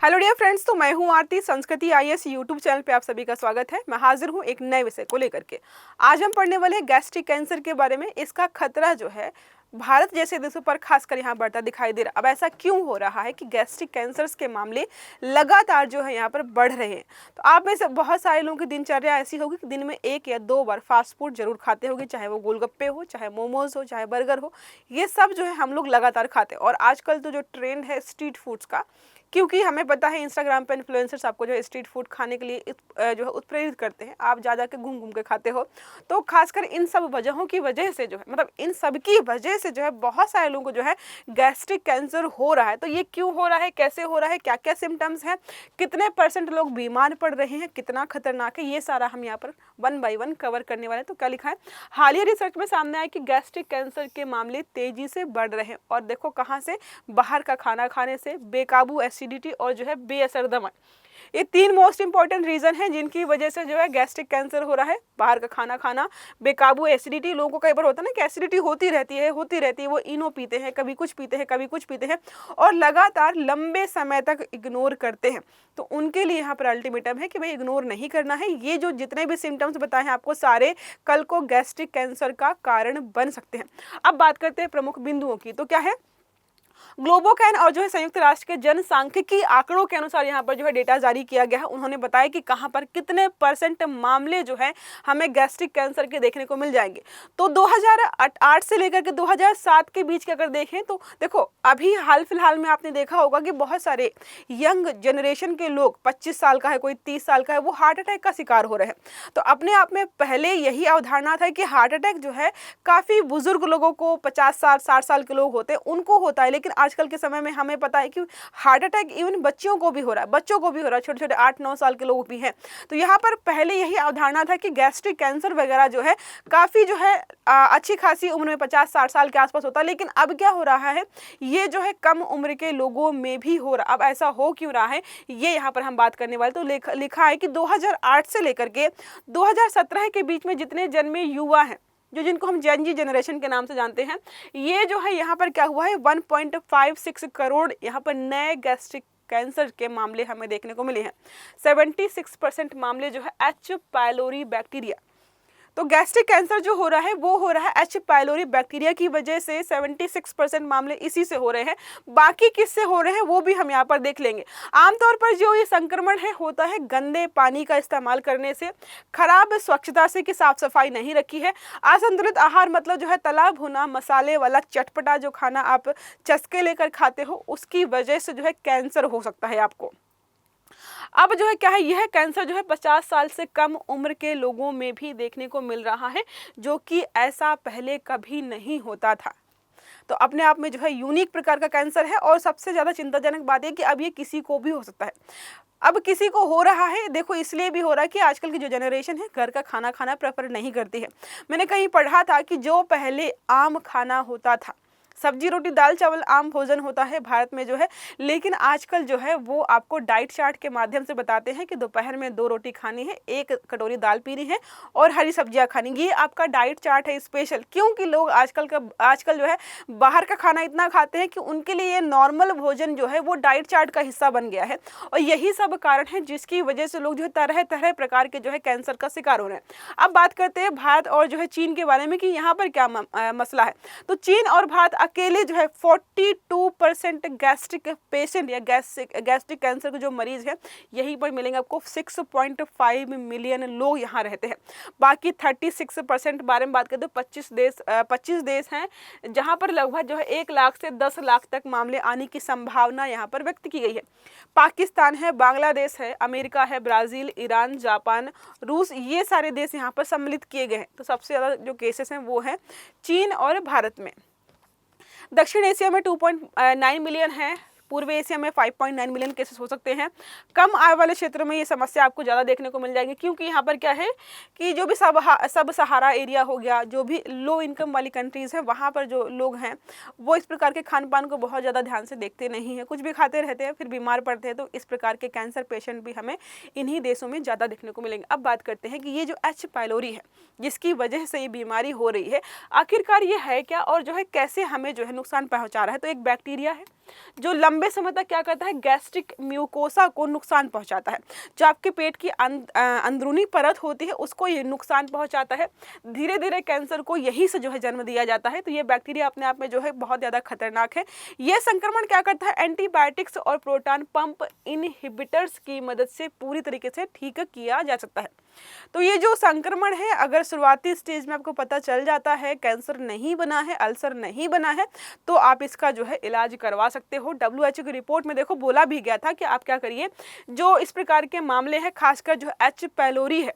Hello dear friends, तो मैं हूं आरती। संस्कृति आईएएस यूट्यूब चैनल पे आप सभी का स्वागत है। मैं हाजिर हूं एक नए विषय को लेकर के। आज हम पढ़ने वाले हैं गैस्ट्रिक कैंसर के बारे में। इसका खतरा जो है भारत जैसे देशों पर खासकर यहाँ बढ़ता दिखाई दे रहा। अब ऐसा क्यों हो रहा है कि गैस्ट्रिक कैंसर्स के मामले लगातार जो है यहाँ पर बढ़ रहे हैं? तो आप में से बहुत सारे लोगों की दिनचर्या ऐसी होगी कि दिन में 1 या 2 बार फास्ट फूड जरूर खाते होंगे, चाहे वो गोलगप्पे हो, चाहे मोमोज हो, चाहे बर्गर हो। ये सब जो है हम लोग लगातार खाते हैं। और आजकल तो जो ट्रेंड है स्ट्रीट फूड्स का, क्योंकि हमें पता है इंस्टाग्राम पे इन्फ्लुएंसर्स आपको जो है स्ट्रीट फूड खाने के लिए जो है उत्प्रेरित करते हैं। आप जा के घूम घूम के खाते हो। तो खासकर इन सब वजहों की वजह से जो है, मतलब इन सब की वजह से जो है बहुत सारे लोगों को जो है गैस्ट्रिक कैंसर हो रहा है। तो ये क्यों हो रहा है, कैसे हो रहा है, क्या क्या सिम्टम्स हैं, कितने % लोग बीमार पड़ रहे हैं, कितना खतरनाक है, ये सारा हम यहाँ पर 1 बाय 1 कवर करने वाले हैं। तो क्या लिखा है, हालिया रिसर्च में सामने आया कि गैस्ट्रिक कैंसर के मामले तेजी से बढ़ रहे हैं। और देखो कहाँ से, बाहर का खाना खाने से, बेकाबू एसिडिटी और जो है बेअसर दवा। ये 3 मोस्ट इंपॉर्टेंट रीजन हैं जिनकी वजह से जो है गैस्ट्रिक कैंसर हो रहा है। बाहर का खाना खाना, बेकाबू एसिडिटी। लोगों को कई बार होता है ना कि एसिडिटी होती रहती है, वो इनो पीते हैं, कभी कुछ पीते हैं, कभी कुछ पीते हैं और लगातार लंबे समय तक इग्नोर करते हैं। तो उनके लिए यहाँ पर अल्टीमेटम है कि भाई इग्नोर नहीं करना है। ये जो जितने भी सिम्टम्स बताए हैं आपको, सारे कल को गैस्ट्रिक कैंसर का कारण बन सकते हैं। अब बात करते हैं प्रमुख बिंदुओं की। तो क्या है, ग्लोबोकैन और जो है संयुक्त राष्ट्र के जनसांख्यिकी आंकड़ों के अनुसार यहाँ पर जो है डेटा जारी किया गया है। उन्होंने बताया कि कहाँ पर कितने % मामले जो है हमें गैस्ट्रिक कैंसर के देखने को मिल जाएंगे। तो 2008 से लेकर के 2007 के बीच के अगर देखें तो देखो अभी हाल फिलहाल में आपने देखा होगा कि बहुत सारे यंग जनरेशन के लोग, 25 साल का है, कोई 30 साल का है, वो हार्ट अटैक का शिकार हो रहे हैं। तो अपने आप में पहले यही अवधारणा था कि हार्ट अटैक जो है काफ़ी बुजुर्ग लोगों को, 50 साल 60 साल के लोग होते हैं उनको होता है। लेकिन आजकल के समय में हमें पता है कि हार्ट अटैक इवन बच्चों को भी हो रहा है, छोटे छोटे 8-9 साल के लोग भी हैं। तो यहाँ पर पहले यही अवधारणा था कि गैस्ट्रिक कैंसर वगैरह जो है काफ़ी जो है अच्छी खासी उम्र में 50-60 साल के आसपास होता है। लेकिन अब क्या हो रहा है, ये जो है कम उम्र के लोगों में भी हो रहा है। अब ऐसा हो क्यों रहा है, ये यहाँ पर हम बात करने वाले। तो लिखा है कि 2008 से लेकर के 2017 के बीच में जितने जन्मे युवा हैं, जिनको हम जेन जी जनरेशन के नाम से जानते हैं, ये जो है यहाँ पर क्या हुआ है, 1.56 करोड़ यहाँ पर नए गैस्ट्रिक कैंसर के मामले हमें देखने को मिले हैं। 76% मामले जो है एच पायलोरी बैक्टीरिया। तो गैस्ट्रिक कैंसर जो हो रहा है वो हो रहा है एच पायलोरी बैक्टीरिया की वजह से। 76% मामले इसी से हो रहे हैं। बाकी किससे हो रहे हैं वो भी हम यहाँ पर देख लेंगे। आमतौर पर जो ये संक्रमण है होता है गंदे पानी का इस्तेमाल करने से, खराब स्वच्छता से कि साफ सफाई नहीं रखी है, असंतुलित आहार, मतलब जो है तला भुना मसाले वाला चटपटा जो खाना आप चस्के लेकर खाते हो, उसकी वजह से जो है कैंसर हो सकता है आपको। अब जो है क्या है, यह कैंसर जो है 50 साल से कम उम्र के लोगों में भी देखने को मिल रहा है, जो कि ऐसा पहले कभी नहीं होता था। तो अपने आप में जो है यूनिक प्रकार का कैंसर है। और सबसे ज़्यादा चिंताजनक बात है कि अब ये किसी को भी हो सकता है। अब किसी को हो रहा है, देखो इसलिए भी हो रहा है कि आजकल की जो जनरेशन है घर का खाना खाना प्रेफर नहीं करती है। मैंने कहीं पढ़ा था कि जो पहले आम खाना होता था, सब्जी रोटी दाल चावल आम भोजन होता है भारत में जो है, लेकिन आजकल जो है वो आपको डाइट चार्ट के माध्यम से बताते हैं कि दोपहर में 2 रोटी खानी है, 1 कटोरी दाल पीनी है और हरी सब्जियां खानी। ये आपका डाइट चार्ट है स्पेशल, क्योंकि लोग आजकल जो है बाहर का खाना इतना खाते हैं कि उनके लिए ये नॉर्मल भोजन जो है वो डाइट चार्ट का हिस्सा बन गया है। और यही सब कारण है जिसकी वजह से लोग जो है तरह तरह प्रकार के जो है कैंसर का शिकार हो रहे हैं। अब बात करते हैं भारत और जो है चीन के बारे में कि यहाँ पर क्या मसला है। तो चीन और भारत अकेले जो है 42% गैस्ट्रिक पेशेंट या गैस्ट्रिक कैंसर के जो मरीज हैं यहीं पर मिलेंगे आपको। 6.5 मिलियन लोग यहाँ रहते हैं। बाकी 36% बारे में बात करते हैं, 25 देश हैं जहाँ पर लगभग जो है 1 लाख से 10 लाख तक मामले आने की संभावना यहाँ पर व्यक्त की गई है। पाकिस्तान है, बांग्लादेश है, अमेरिका है, ब्राज़ील, ईरान, जापान, रूस, ये सारे देश यहाँ पर सम्मिलित किए गए हैं। तो सबसे ज़्यादा जो केसेस हैं वो हैं चीन और भारत में। दक्षिण एशिया में 2.9 मिलियन है, पूर्व एशिया में 5.9 मिलियन केसेस हो सकते हैं। कम आय वाले क्षेत्रों में ये समस्या आपको ज़्यादा देखने को मिल जाएगी, क्योंकि यहाँ पर क्या है कि जो भी सब सहारा एरिया हो गया, जो भी लो इनकम वाली कंट्रीज़ हैं, वहाँ पर जो लोग हैं वो इस प्रकार के खान पान को बहुत ज़्यादा ध्यान से देखते नहीं हैं, कुछ भी खाते रहते हैं, फिर बीमार पड़ते हैं। तो इस प्रकार के कैंसर पेशेंट भी हमें इन्हीं देशों में ज़्यादा देखने को मिलेंगे। अब बात करते हैं कि ये जो एच पायलोरी है जिसकी वजह से ये बीमारी हो रही है, आखिरकार ये है क्या और जो है कैसे हमें जो है नुकसान पहुँचा रहा है। तो एक बैक्टीरिया है जो लंबे समय तक क्या करता है, गैस्ट्रिक म्यूकोसा को नुकसान पहुंचाता है। जो आपके पेट की अंदरूनी परत होती है उसको ये नुकसान पहुंचाता है। धीरे धीरे कैंसर को यही से जो है जन्म दिया जाता है। तो ये बैक्टीरिया अपने आप में जो है बहुत ज़्यादा खतरनाक है। ये संक्रमण क्या करता है, एंटीबायोटिक्स और प्रोटॉन पंप इनहिबिटर्स की मदद से पूरी तरीके से ठीक किया जा सकता है। तो ये जो संक्रमण है, अगर शुरुआती स्टेज में आपको पता चल जाता है, कैंसर नहीं बना है, अल्सर नहीं बना है, तो आप इसका जो है इलाज करवा सकते हो। WHO की रिपोर्ट में देखो बोला भी गया था कि आप क्या करिए, जो इस प्रकार के मामले हैं, खासकर जो H पैलोरी है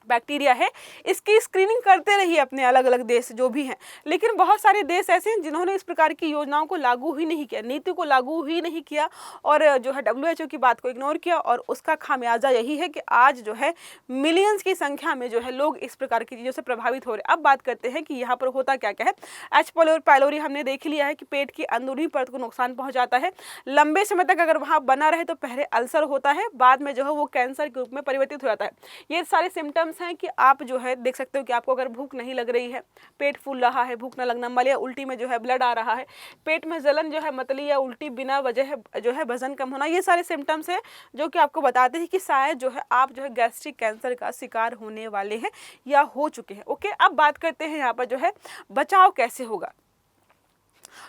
बैक्टीरिया है, इसकी स्क्रीनिंग करते रहिए अपने अलग अलग देश जो भी हैं। लेकिन बहुत सारे देश ऐसे हैं जिन्होंने इस प्रकार की योजनाओं को लागू ही नहीं किया, नीति को लागू ही नहीं किया, और जो है WHO की बात को इग्नोर किया, और उसका खामियाजा यही है कि आज जो है मिलियंस की संख्या में जो है लोग इस प्रकार की चीज़ों से प्रभावित हो रहे हैं। अब बात करते हैं कि यहाँ पर होता क्या क्या है। H पैलोरी हमने देख लिया है कि पेट की अंदरूनी परत को नुकसान पहुँचाता है। लंबे समय तक अगर वहाँ बना रहे तो पहले अल्सर होता है, बाद में जो है वो कैंसर के रूप में परिवर्तित हो जाता है। ये सारे सिम्टम्स हैं कि आप जो है देख सकते हो कि आपको अगर भूख नहीं लग रही है, पेट फूल रहा है, भूख न लगना, मल या उल्टी में जो है ब्लड आ रहा है, पेट में जलन जो है, मतली या उल्टी बिना वजह जो है, वजन कम होना, ये सारे सिम्टम्स हैं जो कि आपको बताते हैं कि शायद जो है आप जो है गैस्ट्रिक कैंसर का शिकार होने वाले हैं या हो चुके हैं। ओके, अब बात करते हैं यहाँ पर जो है बचाव कैसे होगा।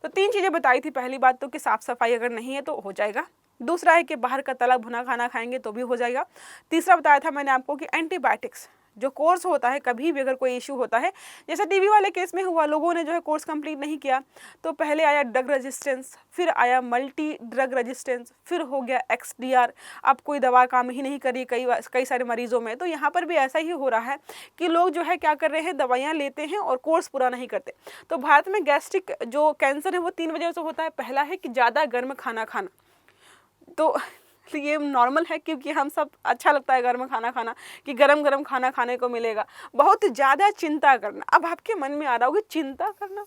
तो 3 चीज़ें बताई थी। पहली बात तो कि साफ सफाई अगर नहीं है तो हो जाएगा। दूसरा है कि बाहर का तला भुना खाना खाएंगे तो भी हो जाएगा। तीसरा बताया था मैंने आपको कि एंटीबायोटिक्स जो कोर्स होता है, कभी भी अगर कोई इशू होता है, जैसे टीबी वाले केस में हुआ, लोगों ने जो है कोर्स कंप्लीट नहीं किया, तो पहले आया ड्रग रेजिस्टेंस, फिर आया मल्टी ड्रग रेजिस्टेंस, फिर हो गया XDR। अब कोई दवा काम ही नहीं करी कई सारे मरीजों में। तो यहाँ पर भी ऐसा ही हो रहा है कि लोग जो है क्या कर रहे हैं, दवाइयाँ लेते हैं और कोर्स पूरा नहीं करते। तो भारत में गैस्ट्रिक जो कैंसर है वो 3 वजह से होता है। पहला है कि ज़्यादा गर्म खाना खाना, तो ये नॉर्मल है क्योंकि हम सब अच्छा लगता है गर्म खाना खाना, कि गरम गरम खाना खाने को मिलेगा। बहुत ज़्यादा चिंता करना, अब आपके मन में आ रहा होगा चिंता करना,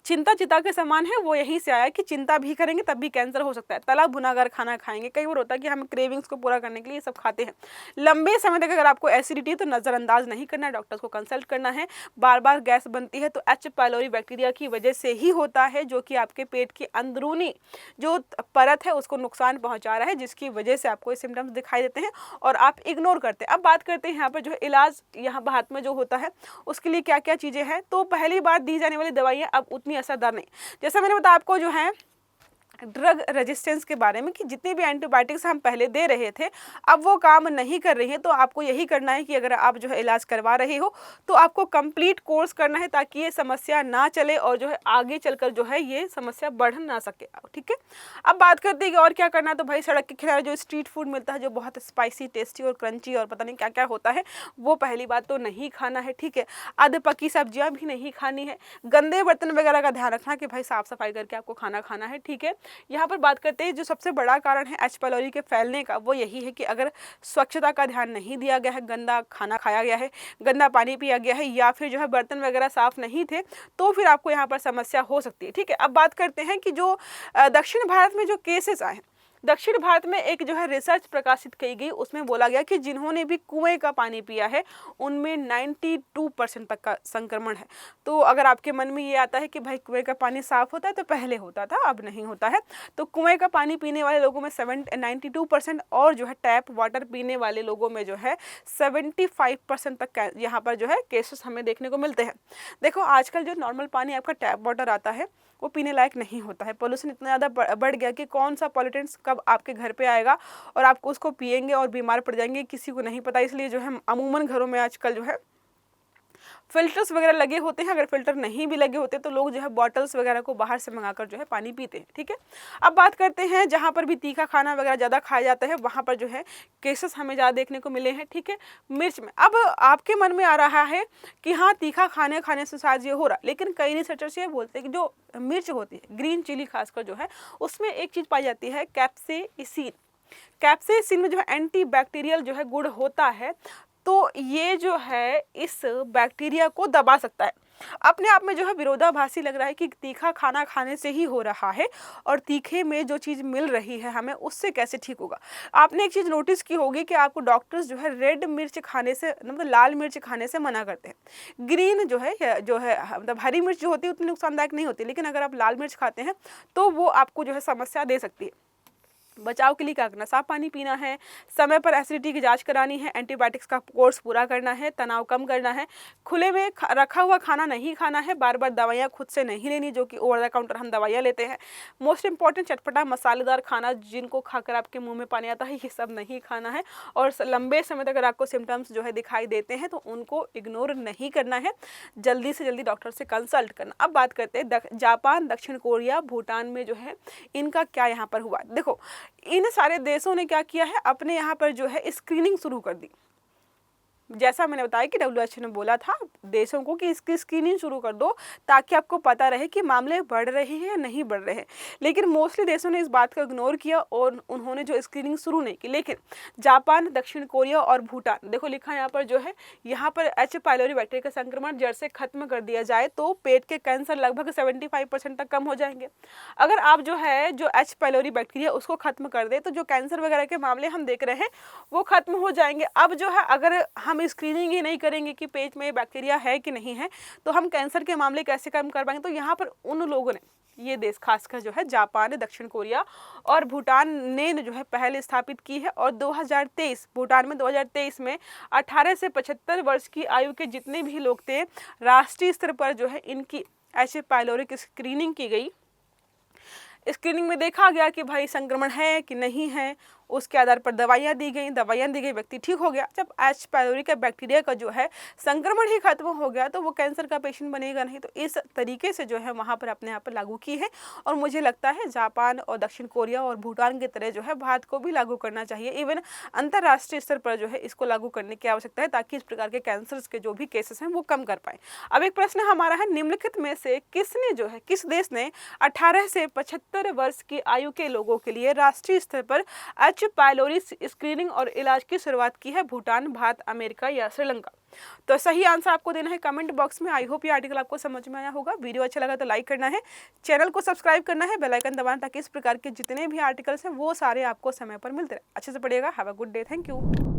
चिंता चिता के समान है, वो यहीं से आया कि चिंता भी करेंगे तब भी कैंसर हो सकता है। तला भुना अगर खाना खाएंगे, कई बार होता है कि हम क्रेविंग्स को पूरा करने के लिए ये सब खाते हैं। लंबे समय तक अगर आपको एसिडिटी तो नज़रअंदाज नहीं करना है, डॉक्टर्स को कंसल्ट करना है। बार बार गैस बनती है तो H पैलोरी बैक्टीरिया की वजह से ही होता है, जो कि आपके पेट की अंदरूनी जो परत है उसको नुकसान पहुँचा रहा है, जिसकी वजह से आपको ये सिम्टम्स दिखाई देते हैं और आप इग्नोर करते हैं। अब बात करते हैं यहाँ पर जो है इलाज, यहाँ भारत में जो होता है उसके लिए क्या क्या चीज़ें हैं। तो पहली बात, दी जाने वाली दवाइयाँ अब उतनी असरदार नहीं। जैसा मैंने बताया आपको जो है ड्रग रेजिस्टेंस के बारे में, कि जितनी भी एंटीबायोटिक्स हम पहले दे रहे थे अब वो काम नहीं कर रही है। तो आपको यही करना है कि अगर आप जो है इलाज करवा रहे हो तो आपको कंप्लीट कोर्स करना है, ताकि ये समस्या ना चले और जो है आगे चलकर जो है ये समस्या बढ़ ना सके। ठीक है, अब बात करते हैं कि और क्या करना है। तो भाई सड़क के किनारे जो स्ट्रीट फूड मिलता है, जो बहुत स्पाइसी, टेस्टी और क्रंची और पता नहीं क्या क्या होता है, वो पहली बात तो नहीं खाना है। ठीक है, आधे पकी सब्जियाँ भी नहीं खानी है। गंदे बर्तन वगैरह का ध्यान रखना कि भाई साफ सफाई करके आपको खाना खाना है। ठीक है, यहाँ पर बात करते हैं जो सबसे बड़ा कारण है H पैलोरी के फैलने का, वो यही है कि अगर स्वच्छता का ध्यान नहीं दिया गया है, गंदा खाना खाया गया है, गंदा पानी पिया गया है, या फिर जो है बर्तन वगैरह साफ नहीं थे, तो फिर आपको यहाँ पर समस्या हो सकती है। ठीक है, अब बात करते हैं कि जो दक्षिण भारत में जो केसेस आए, दक्षिण भारत में एक जो है रिसर्च प्रकाशित की गई, उसमें बोला गया कि जिन्होंने भी कुएं का पानी पिया है उनमें 92% तक का संक्रमण है। तो अगर आपके मन में ये आता है कि भाई कुएं का पानी साफ होता है, तो पहले होता था अब नहीं होता है, तो कुएं का पानी पीने वाले लोगों में 92% और जो है टैप वाटर पीने वाले लोगों में जो है 75% तक यहाँ पर जो है केसेस हमें देखने को मिलते हैं। देखो आजकल जो नॉर्मल पानी आपका टैप वाटर आता है वो पीने लायक नहीं होता है। पोल्यूशन इतना ज़्यादा बढ़ गया कि कौन सा पॉल्यूटेंट्स कब आपके घर पे आएगा और आपको उसको पिएंगे और बीमार पड़ जाएंगे, किसी को नहीं पता। इसलिए जो है अमूमन घरों में आजकल जो है फिल्टर्स वगैरह लगे होते हैं। अगर फिल्टर नहीं भी लगे होते तो लोग जो है बॉटल्स वगैरह को बाहर से मंगाकर जो है पानी पीते हैं। ठीक है, अब बात करते हैं जहाँ पर भी तीखा खाना वगैरह ज़्यादा खाया जाता है वहाँ पर जो है केसेस हमें ज़्यादा देखने को मिले हैं। ठीक है, मिर्च में अब आपके मन में आ रहा है कि हाँ तीखा खाने से शायद ये हो रहा, लेकिन कई रिसर्चर्स ये बोलते हैं कि जो मिर्च होती है, ग्रीन चिली खासकर जो है, उसमें एक चीज़ पाई जाती है कैप्सेसिन। कैप्सेसिन में जो है एंटी बैक्टीरियल जो है गुण होता है। तो ये जो है इस बैक्टीरिया को दबा सकता है। अपने आप में जो है विरोधाभासी लग रहा है कि तीखा खाना खाने से ही हो रहा है और तीखे में जो चीज़ मिल रही है हमें उससे कैसे ठीक होगा। आपने एक चीज़ नोटिस की होगी कि आपको डॉक्टर्स जो है रेड मिर्च खाने से, मतलब लाल मिर्च खाने से मना करते हैं। ग्रीन जो है मतलब हरी मिर्च जो होती है उतनी नुकसानदायक नहीं होती, लेकिन अगर आप लाल मिर्च खाते हैं तो वो आपको जो है समस्या दे सकती है। बचाव के लिए क्या करना, साफ पानी पीना है, समय पर एसिडिटी की जांच करानी है, एंटीबायोटिक्स का कोर्स पूरा करना है, तनाव कम करना है, खुले में रखा हुआ खाना नहीं खाना है, बार बार दवाइयाँ खुद से नहीं लेनी जो कि ओवर द काउंटर हम दवाइयाँ लेते हैं। मोस्ट इंपॉर्टेंट चटपटा मसालेदार खाना जिनको खाकर आपके मुंह में पानी आता है ये सब नहीं खाना है। और लंबे समय तक अगर आपको सिम्टम्स जो है दिखाई देते हैं तो उनको इग्नोर नहीं करना है, जल्दी से जल्दी डॉक्टर से कंसल्ट करना। अब बात करते हैं जापान, दक्षिण कोरिया, भूटान में जो है इनका क्या यहाँ पर हुआ। देखो इन सारे देशों ने क्या किया है, अपने यहाँ पर जो है स्क्रीनिंग शुरू कर दी। जैसा मैंने बताया कि WHO ने बोला था देशों को कि इसकी स्क्रीनिंग शुरू कर दो ताकि आपको पता रहे कि मामले बढ़ रहे हैं या नहीं बढ़ रहे हैं। लेकिन मोस्टली देशों ने इस बात को इग्नोर किया और उन्होंने जो स्क्रीनिंग शुरू नहीं की। लेकिन जापान, दक्षिण कोरिया और भूटान, देखो लिखा यहाँ पर जो है, यहाँ पर H. पाइलोरी बैक्टीरिया का संक्रमण जड़ से खत्म कर दिया जाए तो पेट के कैंसर लगभग 75% तक कम हो जाएंगे। अगर आप जो है जो H. पाइलोरी बैक्टीरिया उसको खत्म कर दे तो जो कैंसर वगैरह के मामले हम देख रहे हैं वो खत्म हो जाएंगे। अब जो है अगर हम स्क्रीनिंग ही नहीं करेंगे कि पेट में बैक्टीरिया है कि नहीं है तो हम कैंसर के मामले कैसे कम कर पाएंगे। तो यहाँ पर उन लोगों ने, ये देश खासकर जो है जापान, दक्षिण कोरिया और भूटान ने जो है पहल स्थापित की है। और 2023 भूटान में 2023 में 18 से 75 वर्ष की आयु के जितने भी लोग थे राष्ट्रीय स्तर पर जो है इनकी H. पाइलोरी की स्क्रीनिंग की गई। स्क्रीनिंग में देखा गया कि भाई संक्रमण है कि नहीं है, उसके आधार पर दवाइयाँ दी गई, व्यक्ति ठीक हो गया। जब H. पाइलोरी का बैक्टीरिया का जो है संक्रमण ही खत्म हो गया तो वो कैंसर का पेशेंट बनेगा नहीं। तो इस तरीके से जो है वहाँ पर अपने यहाँ पर लागू की है और मुझे लगता है जापान और दक्षिण कोरिया और भूटान की तरह जो है भारत को भी लागू करना चाहिए। इवन अंतर्राष्ट्रीय स्तर पर जो है इसको लागू करने की आवश्यकता है ताकि इस प्रकार के कैंसर के जो भी केसेस हैं वो कम कर पाए। अब एक प्रश्न हमारा है, निम्नलिखित में से किस देश ने 18 से 75 वर्ष की आयु के लोगों के लिए राष्ट्रीय स्तर पर H. पाइलोरी स्क्रीनिंग और इलाज की शुरुआत की है? भूटान, भारत, अमेरिका या श्रीलंका? तो सही आंसर आपको देना है कमेंट बॉक्स में। आई होप ये आर्टिकल आपको समझ में आया होगा। वीडियो अच्छा लगा तो लाइक करना है, चैनल को सब्सक्राइब करना है, बेल आइकन दबाना ताकि इस प्रकार के जितने भी आर्टिकल्स हैं वो सारे आपको समय पर मिलते रहे। अच्छे से पढ़िएगा। Have a good day. Thank you.